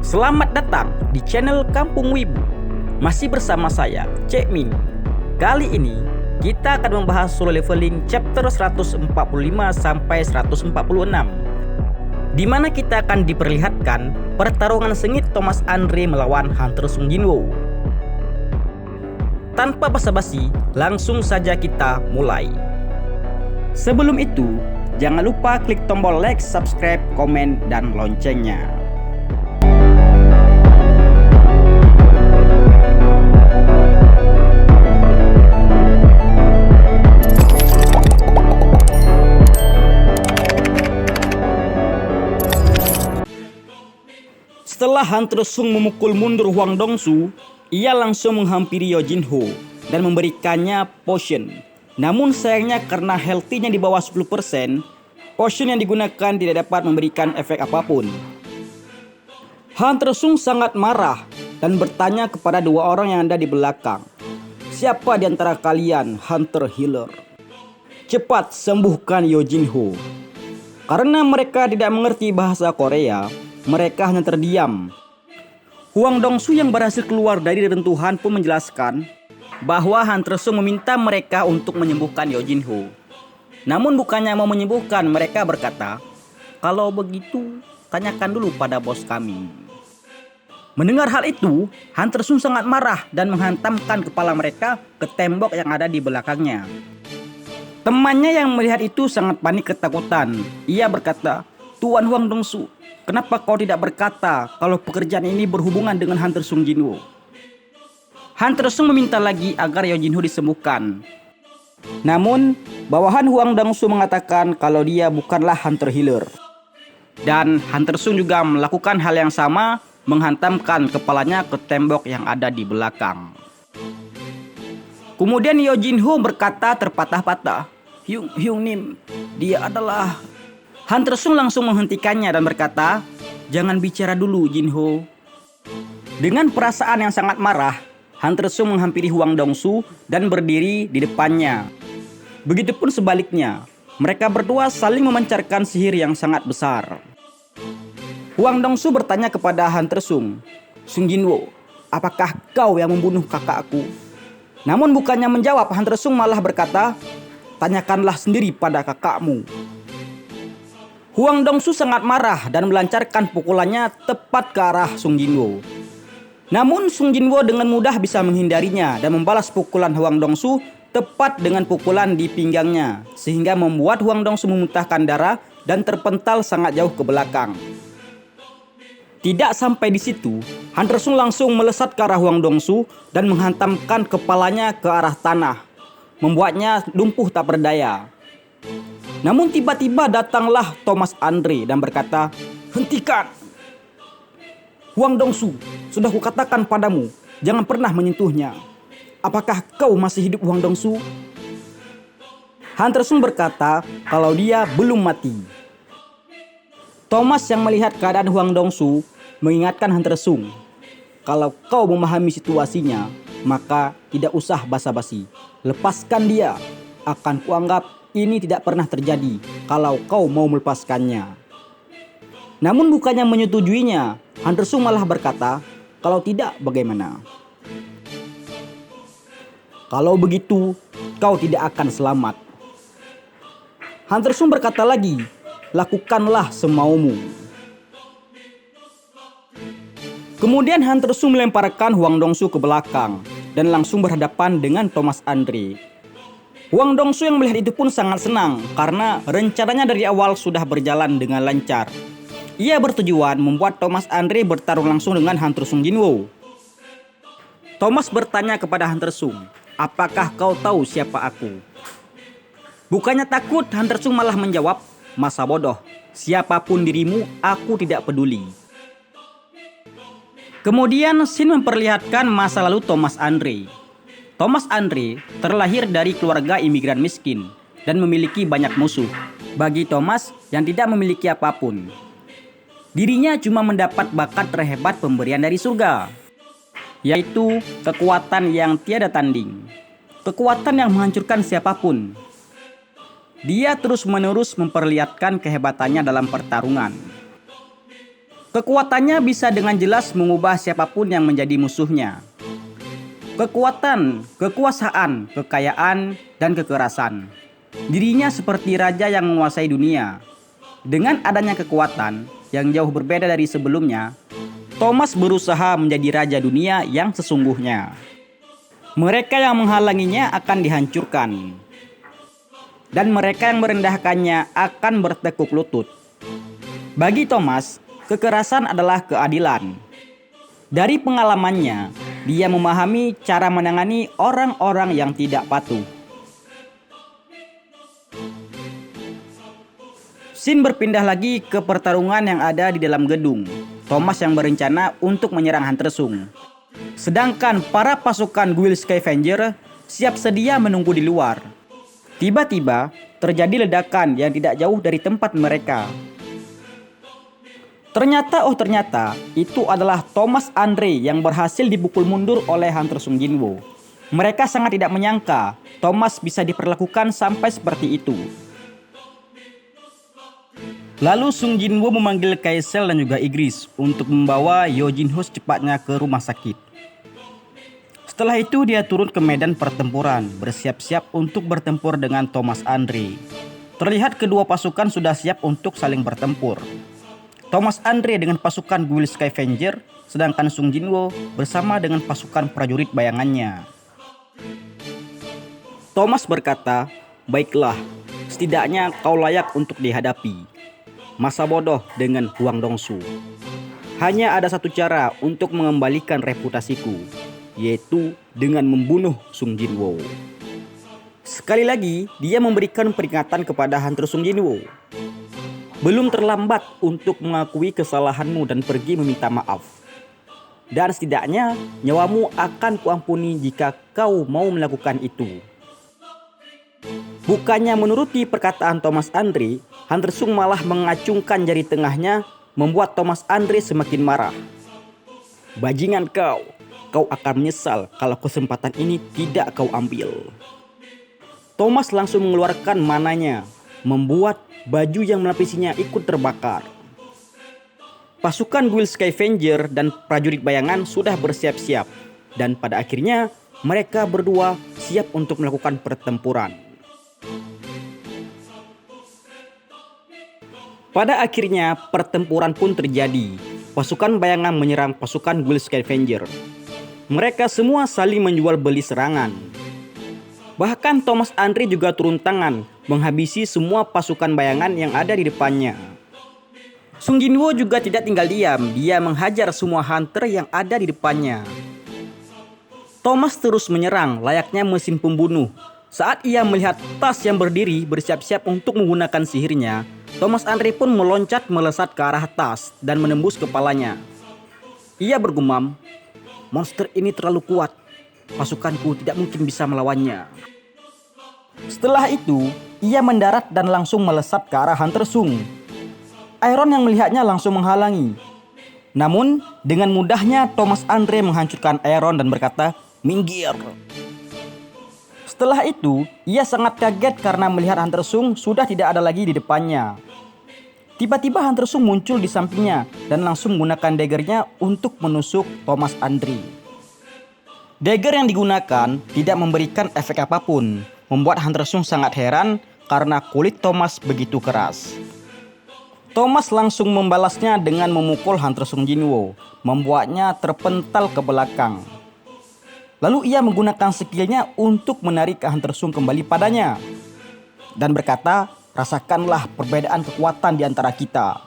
Selamat datang di channel Kampung Wibu. Masih bersama saya, Cek Min. Kali ini kita akan membahas solo leveling chapter 145 sampai 146, di mana kita akan diperlihatkan pertarungan sengit Thomas Andre melawan Hunter Sung Jinwoo. Tanpa basa-basi, langsung saja kita mulai. Sebelum itu, jangan lupa klik tombol like, subscribe, komen, dan loncengnya. Setelah Hunter Sung memukul mundur Hwang Dong-su, ia langsung menghampiri Yo Jin-ho dan memberikannya potion. Namun sayangnya karena healthy-nya di bawah 10%, potion yang digunakan tidak dapat memberikan efek apapun. Hunter Sung sangat marah dan bertanya kepada dua orang yang ada di belakang, "Siapa di antara kalian Hunter Healer? Cepat sembuhkan Yo Jin-ho." Karena mereka tidak mengerti bahasa Korea, mereka hanya terdiam. Hwang Dong-su yang berhasil keluar dari reruntuhan pun menjelaskan bahwa Hunter Sung meminta mereka untuk menyembuhkan Yo Jin-ho. Namun bukannya mau menyembuhkan, mereka berkata, "Kalau begitu, tanyakan dulu pada bos kami." Mendengar hal itu, Hunter Sung sangat marah dan menghantamkan kepala mereka ke tembok yang ada di belakangnya. Temannya yang melihat itu sangat panik ketakutan. Ia berkata, "Tuan Hwang Dong-su, kenapa kau tidak berkata kalau pekerjaan ini berhubungan dengan Hunter Sung Jinwoo?" Hunter Sung meminta lagi agar Yo Jin-ho disembuhkan. Namun, bawahan Hwang Dong-su mengatakan kalau dia bukanlah Hunter Healer. Dan Hunter Sung juga melakukan hal yang sama, menghantamkan kepalanya ke tembok yang ada di belakang. Kemudian Yo Jin-ho berkata terpatah-patah, Hyung Nim, dia adalah..." Hunter Sung langsung menghentikannya dan berkata, "Jangan bicara dulu, Jin-ho." Dengan perasaan yang sangat marah, Hunter Sung menghampiri Hwang Dong-su dan berdiri di depannya. Begitupun sebaliknya, mereka berdua saling memancarkan sihir yang sangat besar. Hwang Dong-su bertanya kepada Hunter Sung, "Sung Jinwoo, apakah kau yang membunuh kakakku?" Namun bukannya menjawab, Hunter Sung malah berkata, "Tanyakanlah sendiri pada kakakmu." Hwang Dong-su sangat marah dan melancarkan pukulannya tepat ke arah Sung Jinwoo. Namun Sung Jinwoo dengan mudah bisa menghindarinya dan membalas pukulan Hwang Dong-su tepat dengan pukulan di pinggangnya, sehingga membuat Hwang Dong-su memuntahkan darah dan terpental sangat jauh ke belakang. Tidak sampai di situ, Hunter Sung langsung melesat ke arah Hwang Dong-su dan menghantamkan kepalanya ke arah tanah, membuatnya lumpuh tak berdaya. Namun tiba-tiba datanglah Thomas Andre dan berkata, "Hentikan! Hwang Dong-su, sudah kukatakan padamu, jangan pernah menyentuhnya. Apakah kau masih hidup, Hwang Dong-su?" Hunter Sung berkata kalau dia belum mati. Thomas yang melihat keadaan Hwang Dong-su mengingatkan Hunter Sung, "Kalau kau memahami situasinya, maka tidak usah basa-basi. Lepaskan dia. Akan kuanggap ini tidak pernah terjadi kalau kau mau melepaskannya." Namun bukannya menyetujuinya, Hunter Sung malah berkata, "Kalau tidak bagaimana? Kalau begitu, kau tidak akan selamat." Hunter Sung berkata lagi, "Lakukanlah semaumu." Kemudian Hunter Sung melemparkan Hwang Dong-su ke belakang dan langsung berhadapan dengan Thomas Andre. Hwang Dong-su yang melihat itu pun sangat senang karena rencananya dari awal sudah berjalan dengan lancar. Ia bertujuan membuat Thomas Andre bertarung langsung dengan Hunter Sung Jinwoo. Thomas bertanya kepada Hunter Sung, "Apakah kau tahu siapa aku?" Bukannya takut, Hunter Sung malah menjawab, "Masa bodoh, siapapun dirimu, aku tidak peduli." Kemudian scene memperlihatkan masa lalu Thomas Andre. Thomas Andre terlahir dari keluarga imigran miskin dan memiliki banyak musuh. Bagi Thomas yang tidak memiliki apapun, dirinya cuma mendapat bakat terhebat pemberian dari surga, yaitu kekuatan yang tiada tanding, kekuatan yang menghancurkan siapapun. Dia terus-menerus memperlihatkan kehebatannya dalam pertarungan. Kekuatannya bisa dengan jelas mengubah siapapun yang menjadi musuhnya. Kekuatan, kekuasaan, kekayaan, dan kekerasan. Dirinya seperti raja yang menguasai dunia. Dengan adanya kekuatan yang jauh berbeda dari sebelumnya, Thomas berusaha menjadi raja dunia yang sesungguhnya. Mereka yang menghalanginya akan dihancurkan, dan mereka yang merendahkannya akan bertekuk lutut. Bagi Thomas, kekerasan adalah keadilan. Dari pengalamannya, dia memahami cara menangani orang-orang yang tidak patuh. Scene berpindah lagi ke pertarungan yang ada di dalam gedung. Thomas yang berencana untuk menyerang Hunter Sung. Sedangkan para pasukan Guild Scavenger siap sedia menunggu di luar. Tiba-tiba terjadi ledakan yang tidak jauh dari tempat mereka. Ternyata itu adalah Thomas Andre yang berhasil dipukul mundur oleh Hunter Sung Jinwoo. Mereka sangat tidak menyangka Thomas bisa diperlakukan sampai seperti itu. Lalu Sung Jinwoo memanggil Kaisel dan juga Igris untuk membawa Yo Jin Ho secepatnya ke rumah sakit. Setelah itu dia turun ke medan pertempuran, bersiap-siap untuk bertempur dengan Thomas Andre. Terlihat kedua pasukan sudah siap untuk saling bertempur. Thomas Andre dengan pasukan Guild Scavenger, sedangkan Sung Jinwoo bersama dengan pasukan prajurit bayangannya. Thomas berkata, "Baiklah, setidaknya kau layak untuk dihadapi. Masa bodoh dengan Huang Dongsu. Hanya ada satu cara untuk mengembalikan reputasiku, yaitu dengan membunuh Sung Jinwoo." Sekali lagi, dia memberikan peringatan kepada Hunter Sung Jinwoo. Belum terlambat untuk mengakui kesalahanmu dan pergi meminta maaf. Dan setidaknya nyawamu akan kuampuni jika kau mau melakukan itu. Bukannya menuruti perkataan Thomas Andre, Hunter Sung malah mengacungkan jari tengahnya, membuat Thomas Andre semakin marah. "Bajingan kau akan menyesal kalau kesempatan ini tidak kau ambil." Thomas langsung mengeluarkan mananya, membuat baju yang melapisinya ikut terbakar. Pasukan Guild Scavenger dan prajurit bayangan sudah bersiap-siap, dan pada akhirnya mereka berdua siap untuk melakukan pertempuran. Pada akhirnya pertempuran pun terjadi. Pasukan bayangan menyerang pasukan Guild Scavenger. Mereka semua saling menjual beli serangan. Bahkan Thomas Andre juga turun tangan, menghabisi semua pasukan bayangan yang ada di depannya. Sung Jinwoo juga tidak tinggal diam, dia menghajar semua hunter yang ada di depannya. Thomas terus menyerang layaknya mesin pembunuh. Saat ia melihat tas yang berdiri bersiap-siap untuk menggunakan sihirnya, Thomas Andre pun meloncat melesat ke arah tas dan menembus kepalanya. Ia bergumam, "Monster ini terlalu kuat. Pasukanku tidak mungkin bisa melawannya." Setelah itu, ia mendarat dan langsung melesat ke arah Hunter Sung. Iron yang melihatnya langsung menghalangi. Namun, dengan mudahnya Thomas Andre menghancurkan Iron dan berkata, "Minggir." Setelah itu, ia sangat kaget karena melihat Hunter Sung sudah tidak ada lagi di depannya. Tiba-tiba Hunter Sung muncul di sampingnya dan langsung menggunakan daggernya untuk menusuk Thomas Andre. Dagger yang digunakan tidak memberikan efek apapun, membuat Hunter Sung sangat heran karena kulit Thomas begitu keras. Thomas langsung membalasnya dengan memukul Hunter Sung Jinwoo, membuatnya terpental ke belakang. Lalu ia menggunakan skillnya untuk menarik Hunter Sung kembali padanya dan berkata, "Rasakanlah perbedaan kekuatan di antara kita."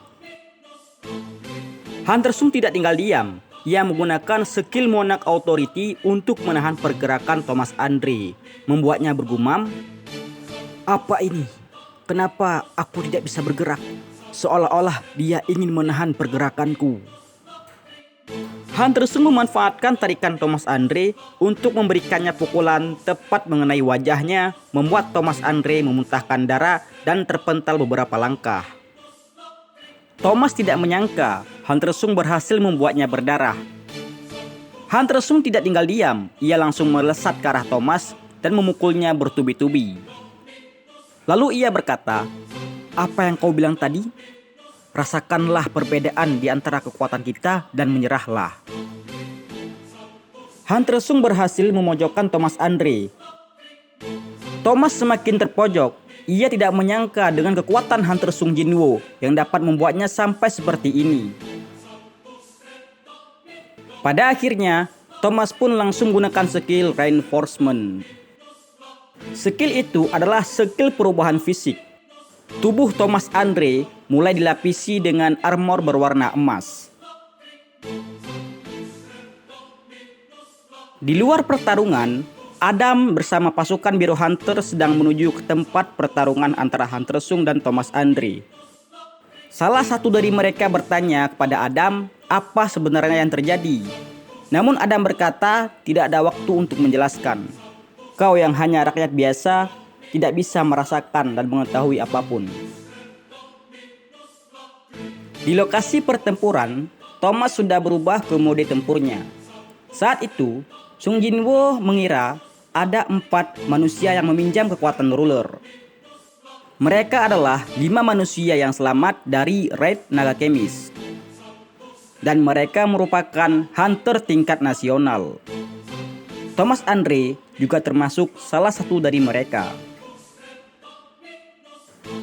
Hunter Sung tidak tinggal diam. Ia menggunakan skill Monarch Authority untuk menahan pergerakan Thomas Andre, membuatnya bergumam, "Apa ini? Kenapa aku tidak bisa bergerak? Seolah-olah dia ingin menahan pergerakanku." Hunter Sung memanfaatkan tarikan Thomas Andre untuk memberikannya pukulan tepat mengenai wajahnya, membuat Thomas Andre memuntahkan darah dan terpental beberapa langkah. Thomas tidak menyangka Hunter Sung berhasil membuatnya berdarah. Hunter Sung tidak tinggal diam, ia langsung melesat ke arah Thomas dan memukulnya bertubi-tubi. Lalu ia berkata, "Apa yang kau bilang tadi?" Rasakanlah perbedaan di antara kekuatan kita dan menyerahlah. Hunter Sung berhasil memojokkan Thomas Andre. Thomas semakin terpojok. Ia tidak menyangka dengan kekuatan Hunter Sung Jinwo yang dapat membuatnya sampai seperti ini. Pada akhirnya, Thomas pun langsung menggunakan skill Reinforcement. Skill itu adalah skill perubahan fisik. Tubuh Thomas Andre mulai dilapisi dengan armor berwarna emas. Di luar pertarungan, Adam bersama pasukan Biru Hunter sedang menuju ke tempat pertarungan antara Hunter Sung dan Thomas Andre. Salah satu dari mereka bertanya kepada Adam apa sebenarnya yang terjadi. Namun Adam berkata tidak ada waktu untuk menjelaskan. Kau yang hanya rakyat biasa tidak bisa merasakan dan mengetahui apapun. Di lokasi pertempuran, Thomas sudah berubah ke mode tempurnya. Saat itu, Sung Jinwo mengira ada 4 manusia yang meminjam kekuatan ruler. Mereka adalah 5 manusia yang selamat dari raid naga kemis. Dan mereka merupakan hunter tingkat nasional. Thomas Andre juga termasuk salah satu dari mereka.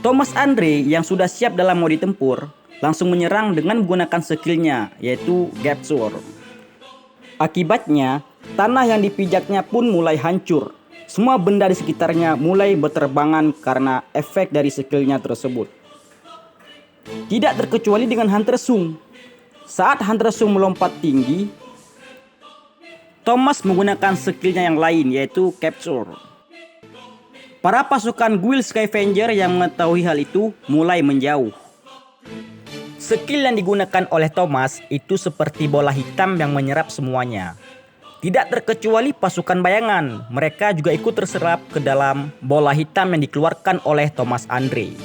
Thomas Andre yang sudah siap dalam mode tempur langsung menyerang dengan menggunakan skillnya yaitu Gapsur. Akibatnya, tanah yang dipijaknya pun mulai hancur. Semua benda di sekitarnya mulai berterbangan karena efek dari skillnya tersebut. Tidak terkecuali dengan Hunter Sung. Saat Hunter Sung melompat tinggi, Thomas menggunakan skillnya yang lain yaitu Capture. Para pasukan Guild Skyvenger yang mengetahui hal itu mulai menjauh. Skill yang digunakan oleh Thomas itu seperti bola hitam yang menyerap semuanya. Tidak terkecuali pasukan bayangan, mereka juga ikut terserap ke dalam bola hitam yang dikeluarkan oleh Thomas Andre.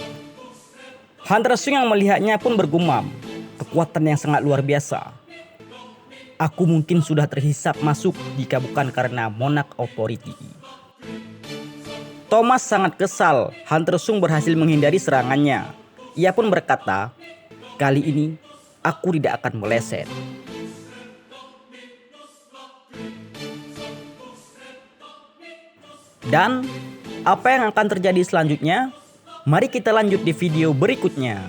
Hunter Sung yang melihatnya pun bergumam, kekuatan yang sangat luar biasa. Aku mungkin sudah terhisap masuk jika bukan karena Monarch Authority. Thomas sangat kesal, Hunter Sung berhasil menghindari serangannya. Ia pun berkata, kali ini aku tidak akan meleset. Dan apa yang akan terjadi selanjutnya? Mari kita lanjut di video berikutnya.